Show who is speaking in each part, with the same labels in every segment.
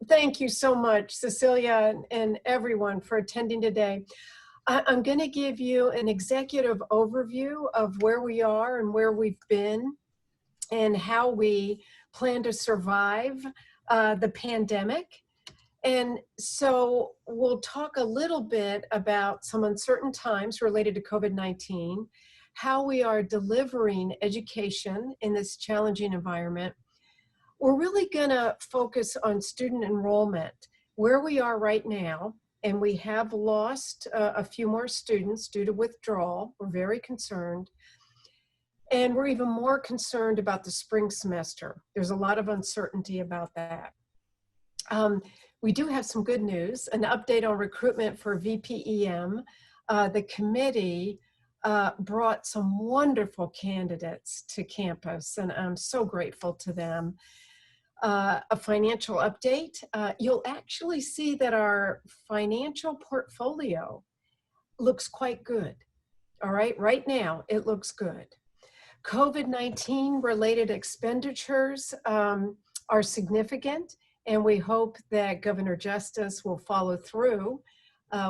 Speaker 1: Thank you so much, Cecilia, and everyone for attending today. I'm going to give you an executive overview of where we are and where we've been and how we plan to survive the pandemic. And so we'll talk a little bit about some uncertain times related to COVID-19, how we are delivering education in this challenging environment. We're really going to focus on student enrollment, where we are right now, and we have lost a few more students due to withdrawal. We're very concerned. And we're even more concerned about the spring semester. There's a lot of uncertainty about that. We do have some good news, an update on recruitment for VPEM. The committee brought some wonderful candidates to campus, and I'm so grateful to them. A financial update. You'll actually see that our financial portfolio looks quite good. All right, right now it looks good. COVID-19 related expenditures are significant, and we hope that Governor Justice will follow through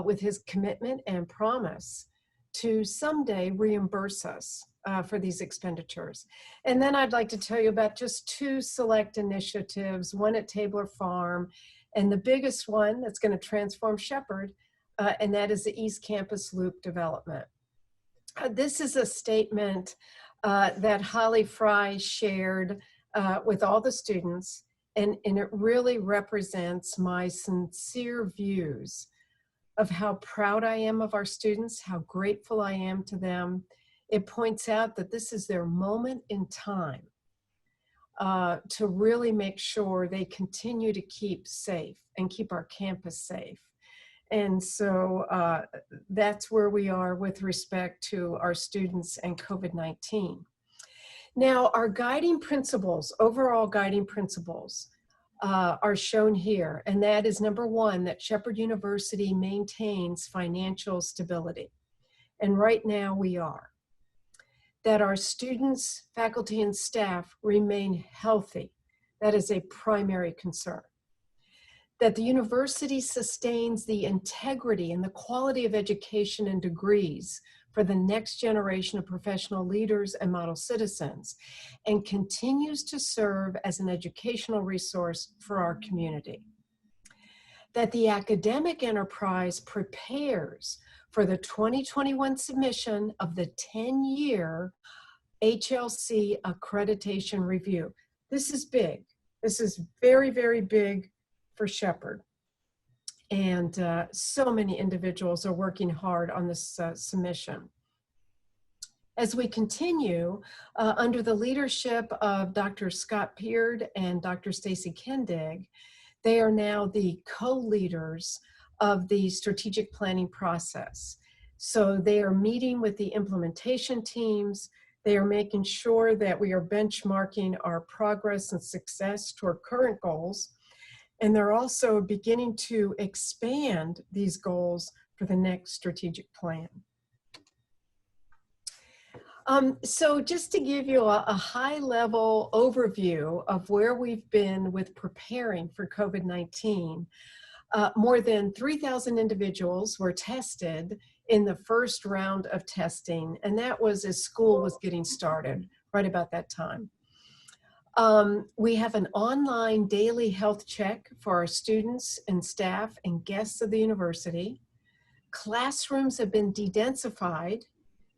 Speaker 1: with his commitment and promise to someday reimburse us for these expenditures. And then I'd like to tell you about just two select initiatives, one at Tabler Farm, and the biggest one that's going to transform Shepherd, and that is the East Campus Loop development. This is a statement that Holly Fry shared with all the students, and it really represents my sincere views of how proud I am of our students, how grateful I am to them. It points out that this is their moment in time to really make sure they continue to keep safe and keep our campus safe. And so that's where we are with respect to our students and COVID-19. Now, our guiding principles, overall guiding principles, are shown here, and that is number one, that Shepherd University maintains financial stability. And right now we are. That our students, faculty, and staff remain healthy. That is a primary concern. That the university sustains the integrity and the quality of education and degrees for the next generation of professional leaders and model citizens, and continues to serve as an educational resource for our community. That the academic enterprise prepares for the 2021 submission of the 10-year HLC accreditation review. This is big. This is very, very big for Shepherd. And so many individuals are working hard on this submission. As we continue, under the leadership of Dr. Scott Peard and Dr. Stacy Kendig, they are now the co-leaders of the strategic planning process. So they are meeting with the implementation teams. They are making sure that we are benchmarking our progress and success toward current goals. And they're also beginning to expand these goals for the next strategic plan. So just to give you a high-level overview of where we've been with preparing for COVID-19, more than 3,000 individuals were tested in the first round of testing, and that was as school was getting started, right about that time. We have an online daily health check for our students and staff and guests of the university. Classrooms have been de-densified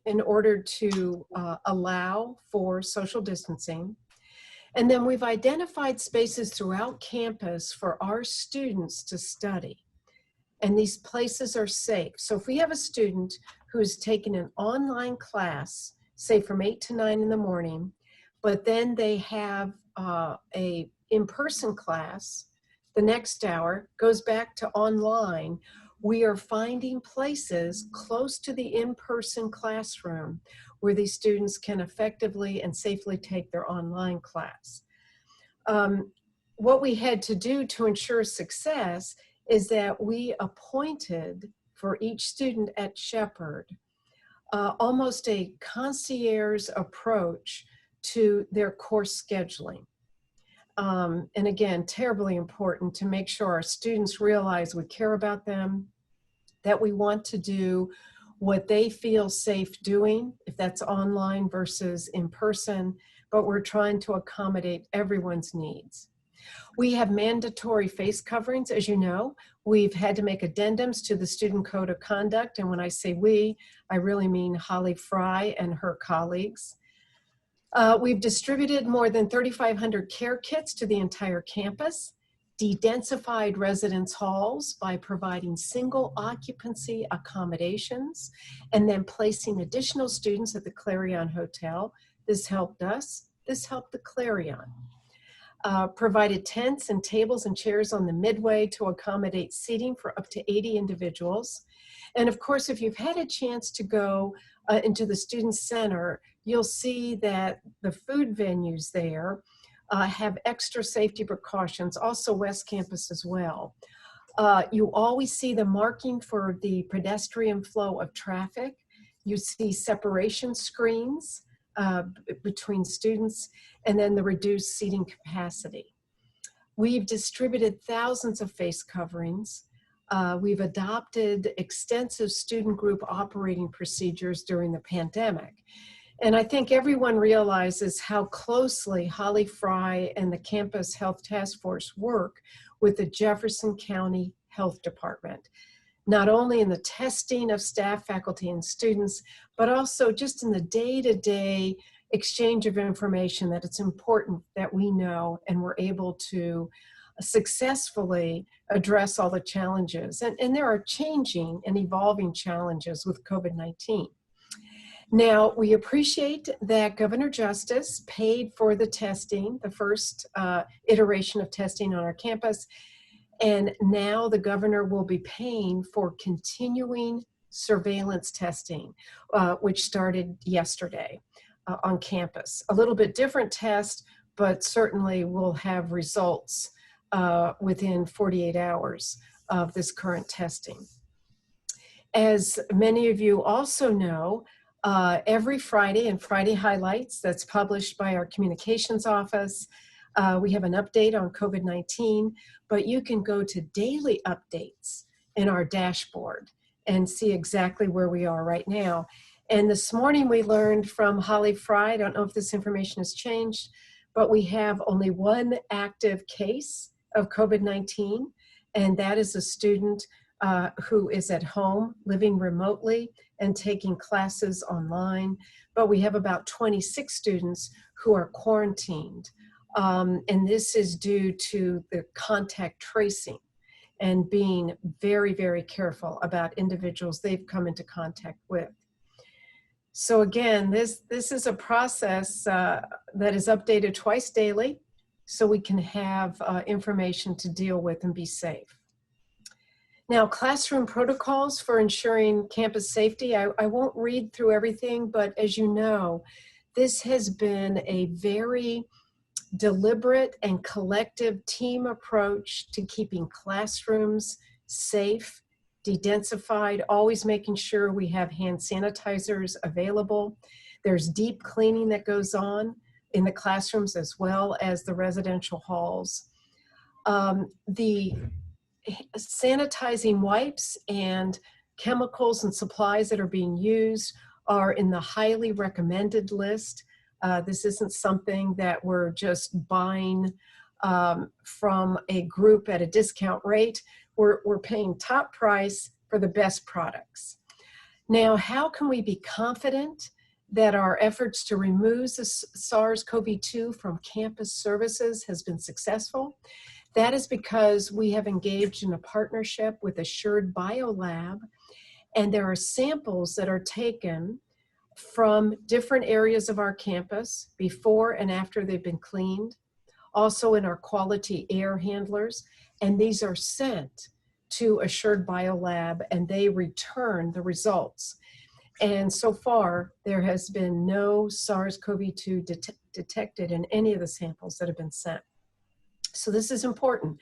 Speaker 1: in order to allow for social distancing. And then we've identified spaces throughout campus for our students to study. And these places are safe. So if we have a student who is taking an online class, say from 8 to 9 in the morning, but then they have a in-person class, the next hour goes back to online, we are finding places close to the in-person classroom where these students can effectively and safely take their online class. What we had to do to ensure success is that we appointed for each student at Shepherd almost a concierge approach to their course scheduling. and again, terribly important to make sure our students realize we care about them, that we want to do what they feel safe doing, if that's online versus in person, but we're trying to accommodate everyone's needs. We have mandatory face coverings, as you know. We've had to make addendums to the Student Code of Conduct, and when I say we, I really mean Holly Fry and her colleagues. We've distributed more than 3,500 care kits to the entire campus, de-densified residence halls by providing single occupancy accommodations, and then placing additional students at the Clarion Hotel. This helped us, this helped the Clarion. Provided tents and tables and chairs on the midway to accommodate seating for up to 80 individuals. And of course, if you've had a chance to go into the Student Center, you'll see that the food venues there have extra safety precautions, also West Campus as well. You always see the marking for the pedestrian flow of traffic. You see separation screens between students, and then the reduced seating capacity. We've distributed thousands of face coverings. We've adopted extensive student group operating procedures during the pandemic. And I think everyone realizes how closely Holly Fry and the Campus Health Task Force work with the Jefferson County Health Department, not only in the testing of staff, faculty, and students, but also just in the day-to-day exchange of information that it's important that we know and we're able to successfully address all the challenges. And there are changing and evolving challenges with COVID-19. Now, we appreciate that Governor Justice paid for the testing, the first iteration of testing on our campus, and now the governor will be paying for continuing surveillance testing, which started yesterday on campus. A little bit different test, but certainly will have results within 48 hours of this current testing. As many of you also know, every Friday in Friday Highlights that's published by our communications office, we have an update on COVID-19, but you can go to daily updates in our dashboard and see exactly where we are right now. And this morning we learned from Holly Fry, I don't know if this information has changed, but we have only one active case of COVID-19, and that is a student who is at home living remotely and taking classes online. But we have about 26 students who are quarantined. And this is due to the contact tracing and being very, very careful about individuals they've come into contact with. So again, this is a process that is updated twice daily so we can have information to deal with and be safe. Now, classroom protocols for ensuring campus safety. I won't read through everything, but as you know, this has been a very deliberate and collective team approach to keeping classrooms safe, de-densified, always making sure we have hand sanitizers available. There's deep cleaning that goes on in the classrooms as well as the residential halls. The sanitizing wipes and chemicals and supplies that are being used are in the highly recommended list. This isn't something that we're just buying from a group at a discount rate. We're paying top price for the best products. Now, how can we be confident that our efforts to remove the SARS-CoV-2 from campus services has been successful? That is because we have engaged in a partnership with Assured Biolab, and there are samples that are taken from different areas of our campus before and after they've been cleaned, also in our quality air handlers, and these are sent to Assured Biolab and they return the results. And so far, there has been no SARS-CoV-2 detected in any of the samples that have been sent. So this is important.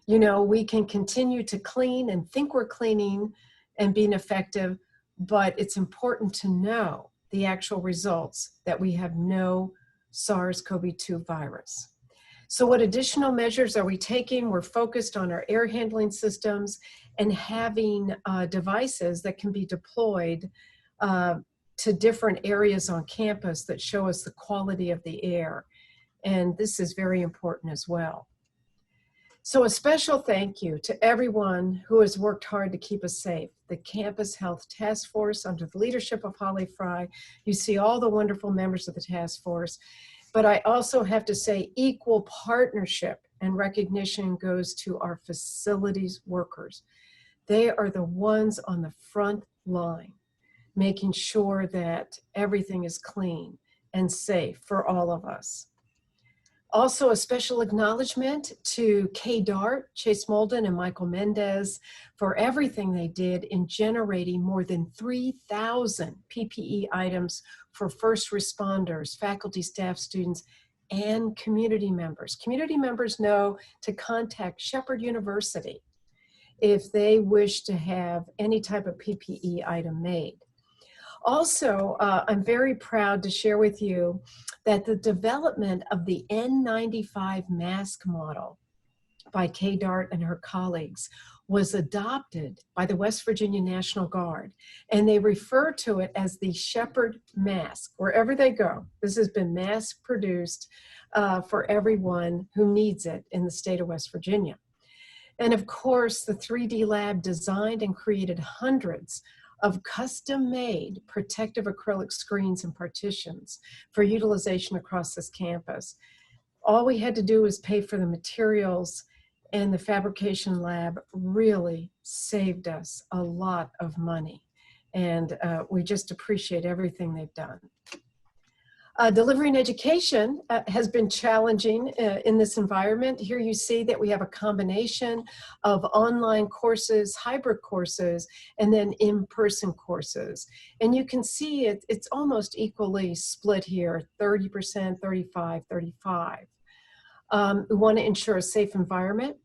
Speaker 1: You know, we can continue to clean and think we're cleaning and being effective, but it's important to know the actual results that we have no SARS-CoV-2 virus. So what additional measures are we taking? We're focused on our air handling systems and having devices that can be deployed to different areas on campus that show us the quality of the air. And this is very important as well. So a special thank you to everyone who has worked hard to keep us safe. The Campus Health Task Force under the leadership of Holly Fry. You see all the wonderful members of the task force. But I also have to say equal partnership and recognition goes to our facilities workers. They are the ones on the front line, making sure that everything is clean and safe for all of us. Also, a special acknowledgement to KDART, Chase Molden and Michael Mendez for everything they did in generating more than 3,000 PPE items for first responders, faculty, staff, students, and community members. Community members know to contact Shepherd University if they wish to have any type of PPE item made. Also, I'm very proud to share with you that the development of the N95 mask model by KDART and her colleagues was adopted by the West Virginia National Guard, and they refer to it as the Shepherd mask. Wherever they go, this has been mass produced for everyone who needs it in the state of West Virginia. And of course, the 3D lab designed and created hundreds of custom-made protective acrylic screens and partitions for utilization across this campus. All we had to do was pay for the materials, and the fabrication lab really saved us a lot of money. And we just appreciate everything they've done. Delivering education has been challenging in this environment. Here you see that we have a combination of online courses, hybrid courses, and then in-person courses. And you can see it's almost equally split here, 30%, 35, 35. We want to ensure a safe environment.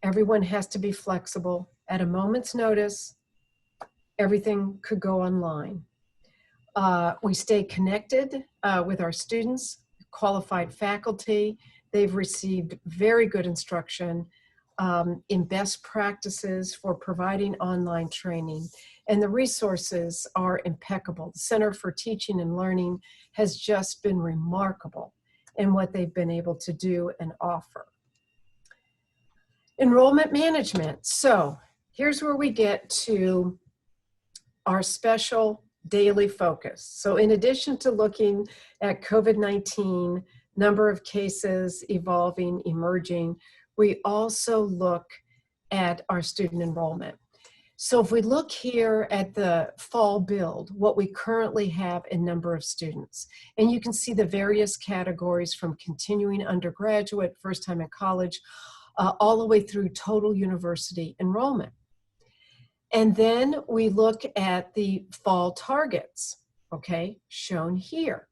Speaker 1: Everyone has to be flexible. At a moment's notice, everything could go online. We stay connected with our students, qualified faculty. They've received very good instruction in best practices for providing online training, and the resources are impeccable. The Center for Teaching and Learning has just been remarkable in what they've been able to do and offer. Enrollment management. So here's where we get to our special daily focus. So in addition to looking at COVID-19, number of cases evolving, emerging, we also look at our student enrollment. So if we look here at the fall build, what we currently have in number of students, and you can see the various categories from continuing undergraduate, first time in college, all the way through total university enrollment. And then we look at the fall targets, okay, shown here.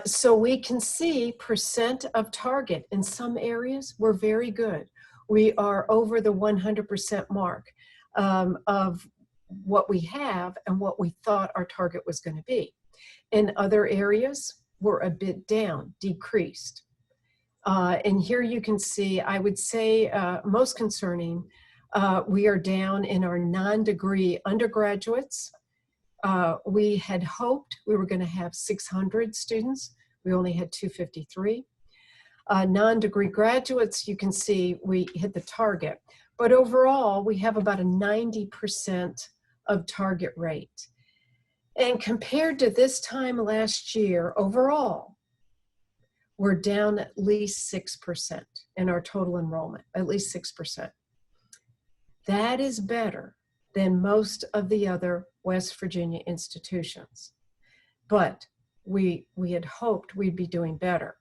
Speaker 1: So we can see percent of target. In some areas, we're very good. We are over the 100% mark of what we have and what we thought our target was going to be. In other areas, we're a bit down, decreased. And here you can see, I would say most concerning, we are down in our non-degree undergraduates. We had hoped we were going to have 600 students. We only had 253. Non-degree graduates, you can see we hit the target. But overall, we have about a 90% of target rate. And compared to this time last year, overall, we're down at least 6% in our total enrollment, at least 6%. That is better than most of the other West Virginia institutions. But we had hoped we'd be doing better.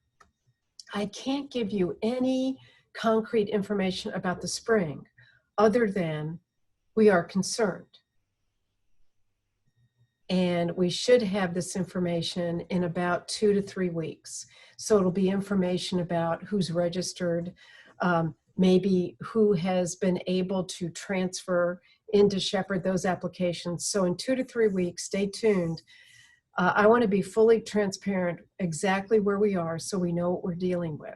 Speaker 1: I can't give you any concrete information about the spring other than we are concerned. And we should have this information in about 2 to 3 weeks. So it'll be information about who's registered, maybe who has been able to transfer into Shepherd those applications. So in 2 to 3 weeks, stay tuned. I want to be fully transparent exactly where we are so we know what we're dealing with.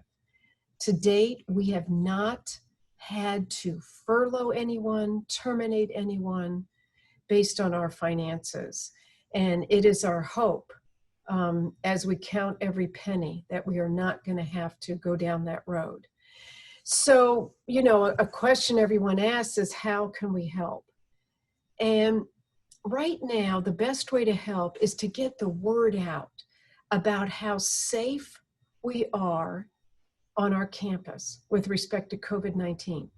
Speaker 1: To date, we have not had to furlough anyone, terminate anyone based on our finances. And it is our hope, as we count every penny, that we are not going to have to go down that road. So, you know, a question everyone asks is, how can we help? And right now, the best way to help is to get the word out about how safe we are on our campus with respect to COVID-19.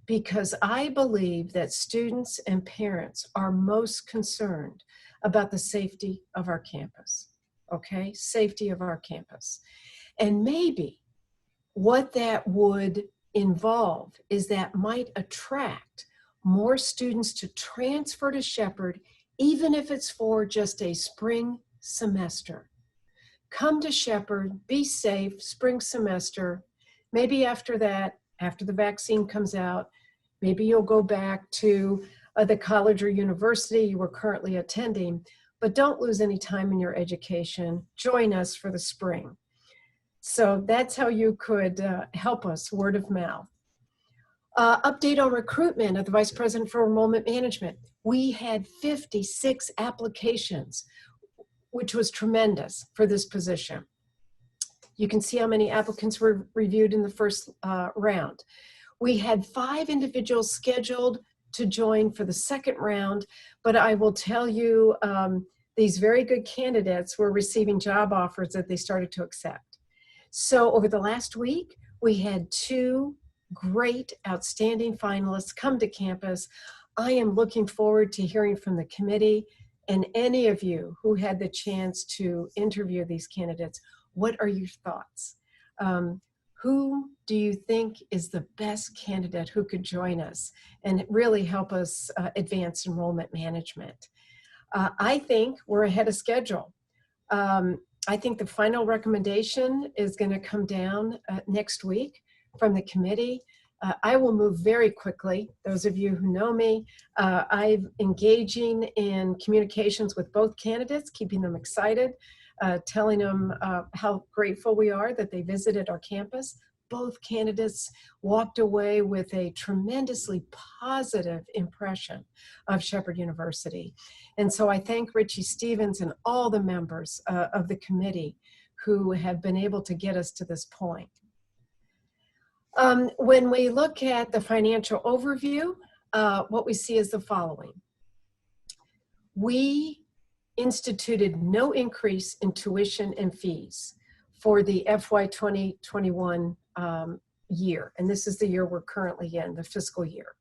Speaker 1: Because I believe that students and parents are most concerned about the safety of our campus, okay? Safety of our campus. And maybe what that would involve is that might attract more students to transfer to Shepherd, even if it's for just a spring semester. Come to Shepherd, be safe, spring semester. Maybe after that, after the vaccine comes out, maybe you'll go back to the college or university you were currently attending, but don't lose any time in your education. Join us for the spring. So that's how you could help us, word of mouth. Update on recruitment of the Vice President for Enrollment Management. We had 56 applications, which was tremendous for this position. You can see how many applicants were reviewed in the first round. We had 5 individuals scheduled to join for the second round, but I will tell you, these very good candidates were receiving job offers that they started to accept. So over the last week, we had 2 great, outstanding finalists come to campus. I am looking forward to hearing from the committee and any of you who had the chance to interview these candidates. What are your thoughts? Who do you think is the best candidate who could join us and really help us advance enrollment management? I think we're ahead of schedule. I think the final recommendation is going to come down next week from the committee. I will move very quickly. Those of you who know me, I'm engaging in communications with both candidates, keeping them excited, telling them how grateful we are that they visited our campus. Both candidates walked away with a tremendously positive impression of Shepherd University. And so I thank Richie Stevens and all the members of the committee who have been able to get us to this point. When we look at the financial overview, what we see is the following. We instituted no increase in tuition and fees for the FY 2021 year, and this is the year we're currently in, the fiscal year.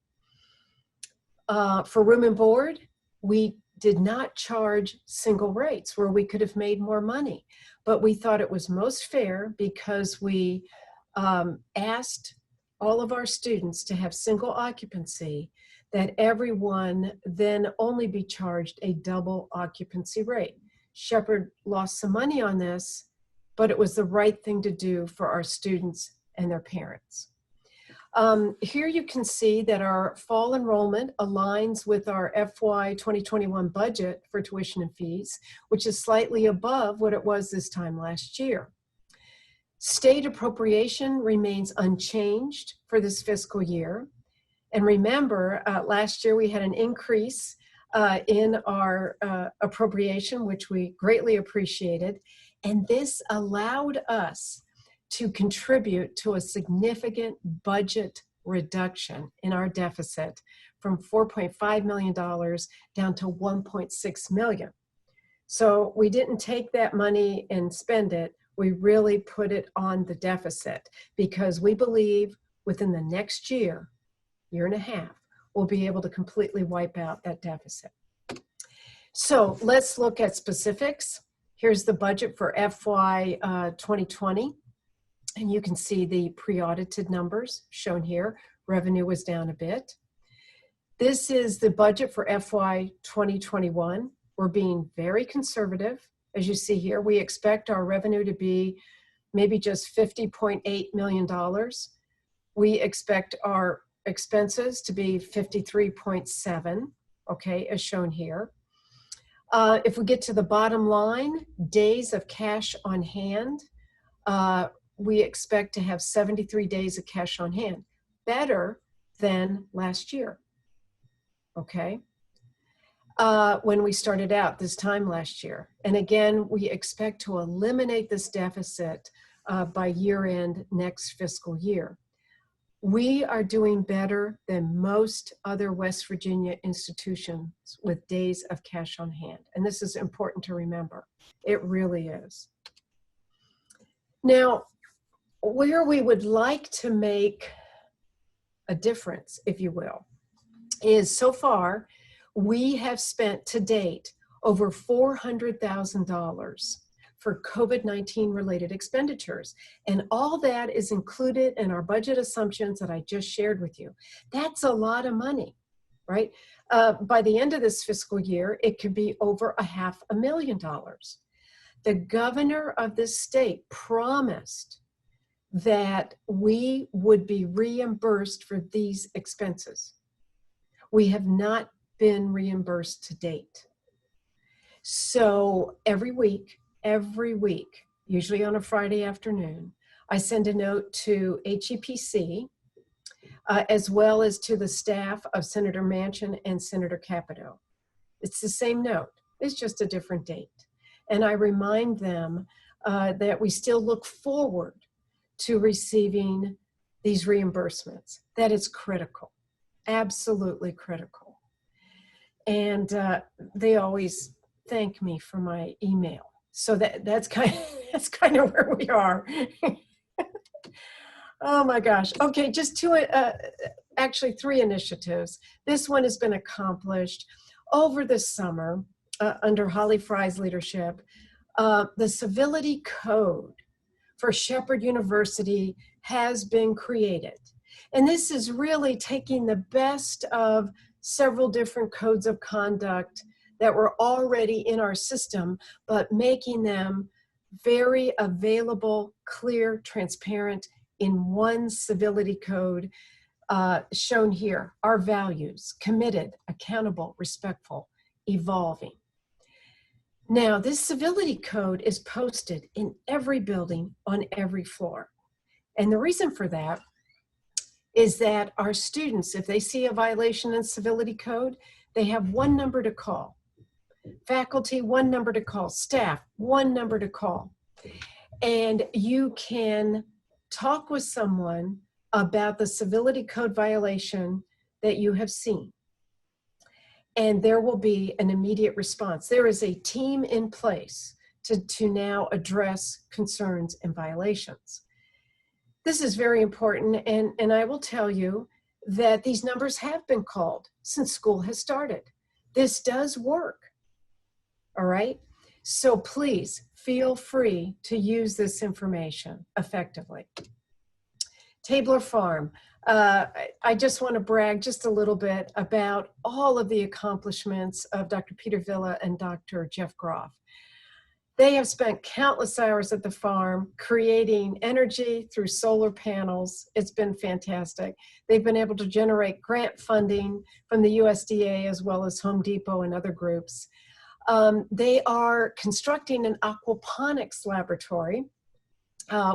Speaker 1: For room and board, we did not charge single rates where we could have made more money, but we thought it was most fair because we asked all of our students to have single occupancy, that everyone then only be charged a double occupancy rate. Shepherd lost some money on this, but it was the right thing to do for our students and their parents. Here you can see that our fall enrollment aligns with our FY 2021 budget for tuition and fees, which is slightly above what it was this time last year. State appropriation remains unchanged for this fiscal year. And remember, last year we had an increase in our appropriation, which we greatly appreciated. And this allowed us to contribute to a significant budget reduction in our deficit from $4.5 million down to $1.6 million. So we didn't take that money and spend it. We really put it on the deficit because we believe within the next year and a half, we'll be able to completely wipe out that deficit. So let's look at specifics. Here's the budget for FY 2020. And you can see the pre-audited numbers shown here. Revenue was down a bit. This is the budget for FY 2021. We're being very conservative. As you see here, we expect our revenue to be maybe just $50.8 million. We expect our expenses to be 53.7, okay, as shown here. If we get to the bottom line, days of cash on hand, we expect to have 73 days of cash on hand, better than last year, okay? When we started out this time last year. And again, we expect to eliminate this deficit by year end next fiscal year. We are doing better than most other West Virginia institutions with days of cash on hand. And this is important to remember. It really is. Now, where we would like to make a difference, if you will, is so far, we have spent to date over $400,000 for COVID-19 related expenditures. And all that is included in our budget assumptions that I just shared with you. That's a lot of money, right? By the end of this fiscal year, it could be over $500,000. The governor of this state promised that we would be reimbursed for these expenses. We have not been reimbursed to date. So every week, usually on a Friday afternoon, I send a note to HEPC, as well as to the staff of Senator Manchin and Senator Capito. It's the same note, it's just a different date. And I remind them that we still look forward to receiving these reimbursements. That is critical, absolutely critical. And they always thank me for my email. So that's kind of where we are. Oh my gosh. Okay, just actually 3 initiatives. This one has been accomplished over the summer under Holly Fry's leadership. The Civility Code for Shepherd University has been created. And this is really taking the best of several different codes of conduct that were already in our system, but making them very available, clear, transparent in one civility code shown here. Our values: committed, accountable, respectful, evolving. Now, this civility code is posted in every building on every floor. And the reason for that is that our students, if they see a violation in civility code, they have one number to call. Faculty, one number to call. Staff, one number to call. And you can talk with someone about the civility code violation that you have seen. And there will be an immediate response. There is a team in place to now address concerns and violations. This is very important, and I will tell you that these numbers have been called since school has started. This does work, all right? So please feel free to use this information effectively. Tabler Farm. I just want to brag just a little bit about all of the accomplishments of Dr. Peter Villa and Dr. Jeff Groff. They have spent countless hours at the farm creating energy through solar panels. It's been fantastic. They've been able to generate grant funding from the USDA as well as Home Depot and other groups. They are constructing an aquaponics laboratory,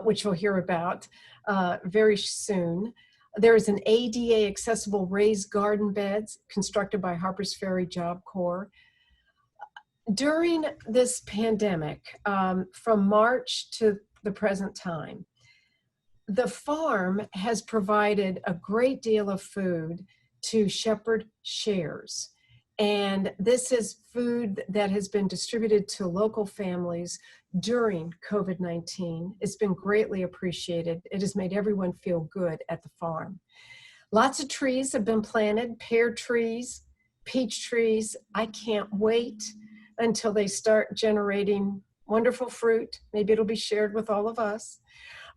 Speaker 1: which we'll hear about very soon. There is an ADA accessible raised garden beds constructed by Harpers Ferry Job Corps. During this pandemic, from March to the present time, the farm has provided a great deal of food to Shepherd Shares. And this is food that has been distributed to local families during COVID-19. It's been greatly appreciated. It has made everyone feel good at the farm. Lots of trees have been planted, pear trees, peach trees. I can't wait until they start generating wonderful fruit. Maybe it'll be shared with all of us.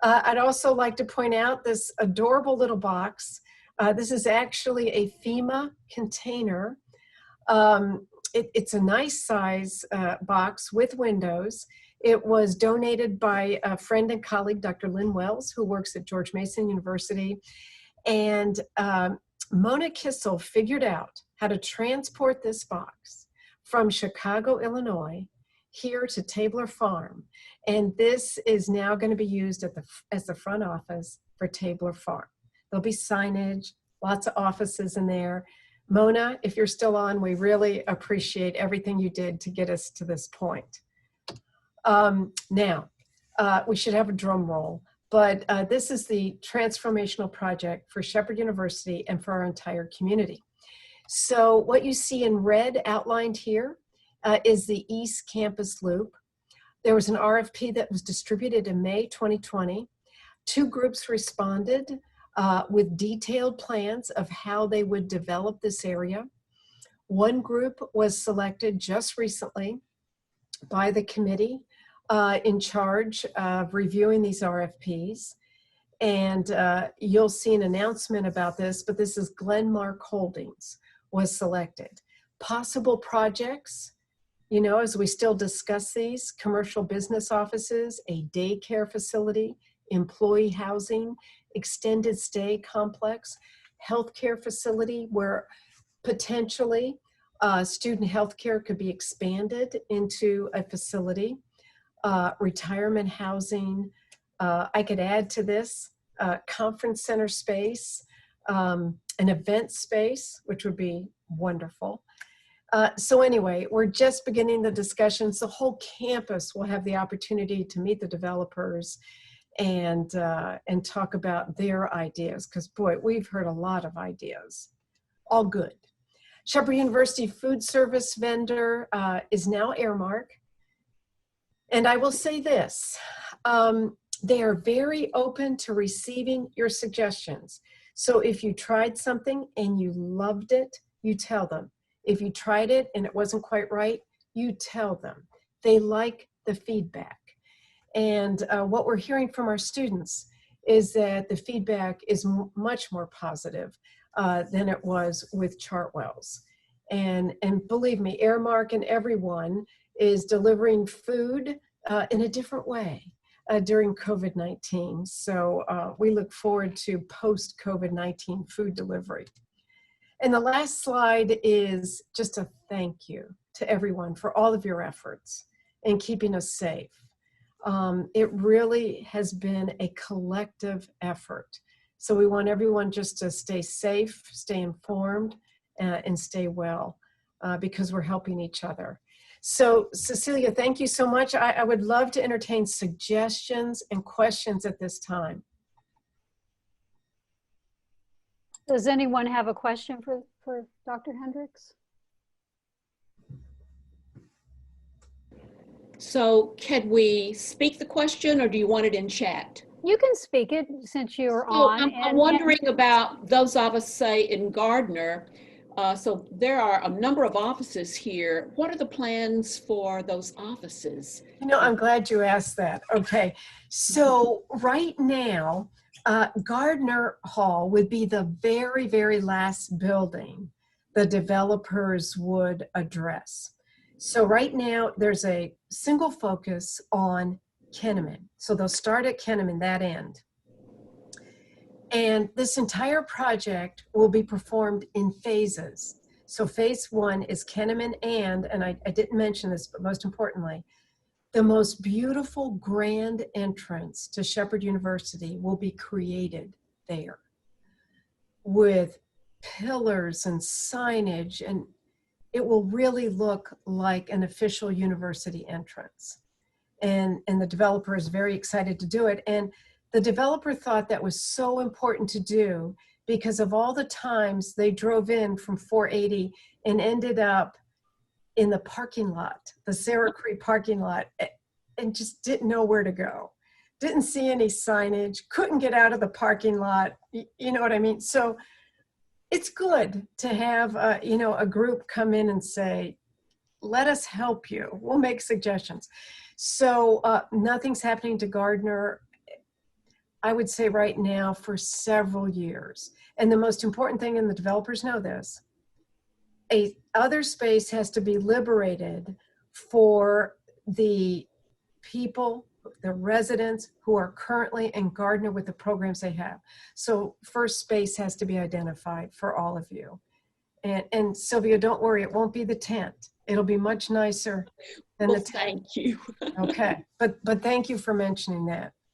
Speaker 1: I'd also like to point out this adorable little box. This is actually a FEMA container. It's a nice size box with windows. It was donated by a friend and colleague, Dr. Lynn Wells, who works at George Mason University. And Mona Kissel figured out how to transport this box from Chicago, Illinois, here to Tabler Farm. And this is now going to be used as the front office for Tabler Farm. There'll be signage, lots of offices in there. Mona, if you're still on, we really appreciate everything you did to get us to this point. Now, we should have a drum roll, but this is the transformational project for Shepherd University and for our entire community. So what you see in red outlined here is the East Campus Loop. There was an RFP that was distributed in May 2020. 2 groups responded with detailed plans of how they would develop this area. One group was selected just recently by the committee in charge of reviewing these RFPs. And you'll see an announcement about this, but this is Glenmark Holdings was selected. Possible projects, you know, as we still discuss these, commercial business offices, a daycare facility, employee housing, extended stay complex, healthcare facility where potentially student healthcare could be expanded into a facility, retirement housing. I could add to this conference center space, an event space, which would be wonderful. So anyway, we're just beginning the discussions. The whole campus will have the opportunity to meet the developers and talk about their ideas, because boy, we've heard a lot of ideas, all good. Shepherd University food service vendor is now Airmark. And I will say this, they are very open to receiving your suggestions. So if you tried something and you loved it, you tell them. If you tried it and it wasn't quite right, you tell them. They like the feedback. And what we're hearing from our students is that the feedback is much more positive than it was with Chartwell's. And believe me, Airmark and everyone is delivering food in a different way during COVID-19. So we look forward to post-COVID-19 food delivery. And the last slide is just a thank you to everyone for all of your efforts in keeping us safe. It really has been a collective effort. So we want everyone just to stay safe, stay informed, and stay well because we're helping each other. So Cecilia, thank you so much. I would love to entertain suggestions and questions at this time.
Speaker 2: Does anyone have a question for Dr. Hendrix?
Speaker 3: So can we speak the question or do you want it in chat?
Speaker 2: You can speak it since you're
Speaker 3: So
Speaker 2: on.
Speaker 3: I'm wondering about those of us, say, in Gardner. So there are a number of offices here. What are the plans for those offices?
Speaker 1: You know, I'm glad you asked that. Okay, so right now, Gardner Hall would be the very, very last building the developers would address. So right now, there's a single focus on Kenneman. So they'll start at Kenneman, that end. And this entire project will be performed in phases. So phase 1 is Kenneman and I didn't mention this, but most importantly, the most beautiful grand entrance to Shepherd University will be created there with pillars and signage, and it will really look like an official university entrance. And the developer is very excited to do it. And the developer thought that was so important to do because of all the times they drove in from 480 and ended up in the parking lot, the Sarah Creek parking lot, and just didn't know where to go. Didn't see any signage, couldn't get out of the parking lot, you know what I mean? So it's good to have, you know, a group come in and say, let us help you, we'll make suggestions. So nothing's happening to Gardner, I would say right now, for several years. And the most important thing, and the developers know this, other space has to be liberated for the people, the residents who are currently in Gardner with the programs they have. So first space has to be identified for all of you. And Sylvia, don't worry, it won't be the tent. It'll be much nicer. And
Speaker 3: Well,
Speaker 1: the 10th.
Speaker 3: thank you.
Speaker 1: Okay, but thank you for mentioning that.